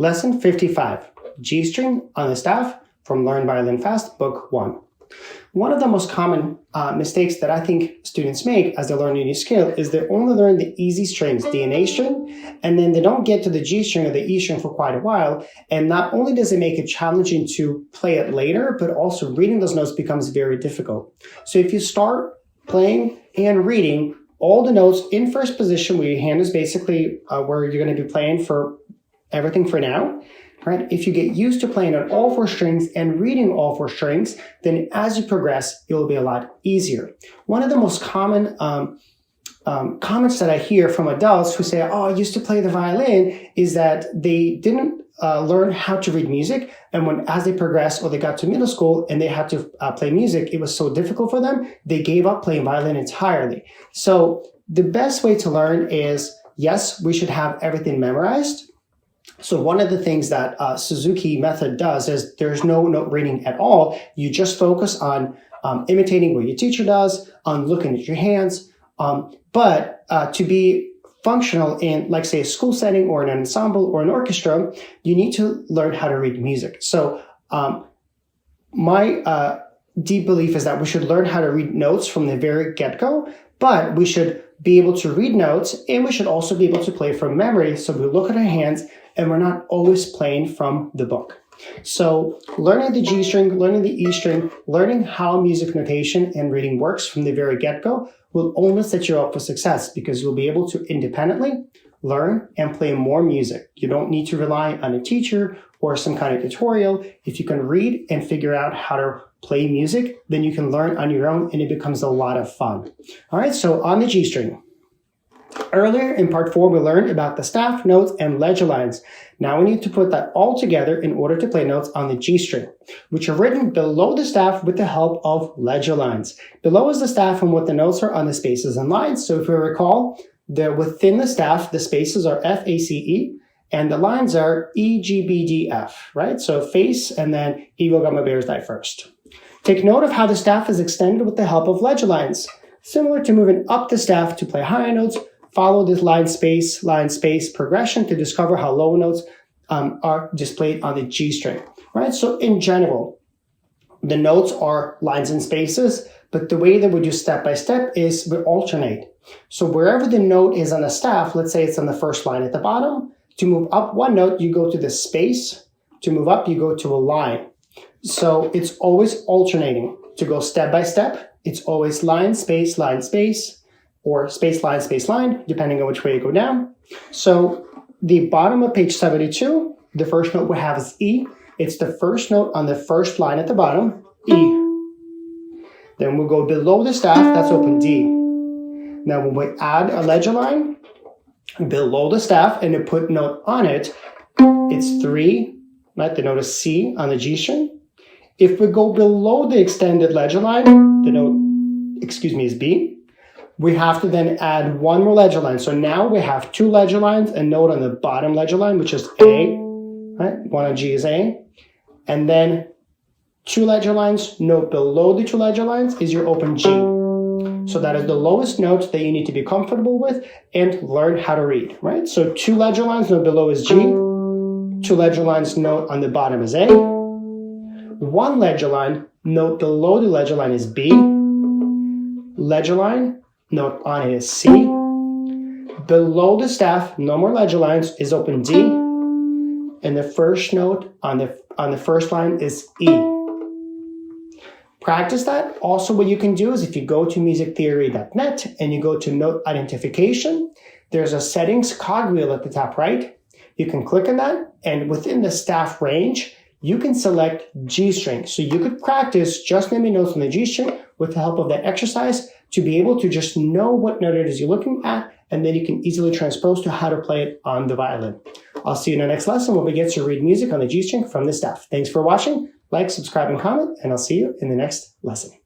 Lesson 55, G string on the staff from Learn Violin Fast, Book 1. One of the most common mistakes that I think students make as they learn a new skill is they only learn the easy strings, the and A string, and then they don't get to the G string or the E string for quite a while. And not only does it make it challenging to play it later, but also reading those notes becomes very difficult. So if you start playing and reading all the notes in first position, where your hand is basically where you're going to be playing for everything for now, right? If you get used to playing on all four strings and reading all four strings, then as you progress, it will be a lot easier. One of the most common comments that I hear from adults who say, oh, I used to play the violin, is that they didn't learn how to read music. And as they progressed or they got to middle school and they had to play music, it was so difficult for them, they gave up playing violin entirely. So the best way to learn is, yes, we should have everything memorized. So one of the things that Suzuki method does is there's no note reading at all. You just focus on imitating what your teacher does, on looking at your hands. But to be functional in, like, say, a school setting or an ensemble or an orchestra, you need to learn how to read music. So my deep belief is that we should learn how to read notes from the very get-go, but we should be able to read notes, and we should also be able to play from memory. So we look at our hands and we're not always playing from the book. So learning the G string, learning the E string, learning how music notation and reading works from the very get-go will only set you up for success, because you'll be able to independently learn and play more music. You don't need to rely on a teacher or some kind of tutorial. If you can read and figure out how to play music, then you can learn on your own and it becomes a lot of fun. All right, so on the G string. Earlier in part 4, we learned about the staff, notes, and ledger lines. Now we need to put that all together in order to play notes on the G string, which are written below the staff with the help of ledger lines. Below is the staff and what the notes are on the spaces and lines. So if you recall, within the staff, the spaces are F, A, C, E, and the lines are E, G, B, D, F, right? So face and then Eagle, Gamma, Bears, Die first. Take note of how the staff is extended with the help of ledger lines. Similar to moving up the staff to play higher notes, follow this line, space progression to discover how low notes are displayed on the G string, right? So in general, the notes are lines and spaces, but the way that we do step by step is we alternate. So wherever the note is on the staff, let's say it's on the first line at the bottom, to move up one note, you go to the space. To move up, you go to a line. So it's always alternating. To go step by step, it's always line, space, or space, line, depending on which way you go down. So the bottom of page 72, the first note we have is E. It's the first note on the first line at the bottom, E. Then we'll go below the staff, that's open D. Now when we add a ledger line below the staff and then put note on it, it's 3, right? The note is C on the G string. If we go below the extended ledger line, the note, is B. We have to then add one more ledger line. So now we have 2 ledger lines, a note on the bottom ledger line, which is A, right? One on G is A. And then 2 ledger lines, note below the 2 ledger lines is your open G. So that is the lowest note that you need to be comfortable with and learn how to read, right? So 2 ledger lines, note below is G. 2 ledger lines, note on the bottom is A. 1 ledger line, note below the ledger line is B. Ledger line, note on it is C. Below the staff, no more ledger lines, is open D. And the first note on the first line is E. Practice that. Also, what you can do is if you go to musictheory.net and you go to note identification, there's a settings cogwheel at the top right. You can click on that, and within the staff range, you can select G string. So you could practice just naming notes on the G string with the help of that exercise to be able to just know what note it is you're looking at, and then you can easily transpose to how to play it on the violin. I'll see you in the next lesson when we get to read music on the G string from the staff. Thanks for watching. Like, subscribe, and comment, and I'll see you in the next lesson.